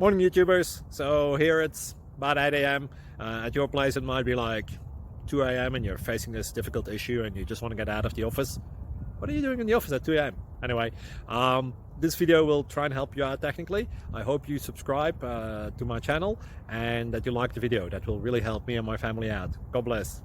Morning YouTubers. So here it's about 8 a.m. At your place it might be like 2 a.m. and you're facing this difficult issue and you just want to get out of the office. What are you doing in the office at 2 a.m.? Anyway, this video will try and help you out technically. I hope you subscribe to my channel and that you like the video. That will really help me and my family out. God bless.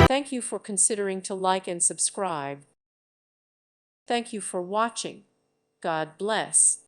Thank you for considering to like and subscribe. Thank you for watching. God bless.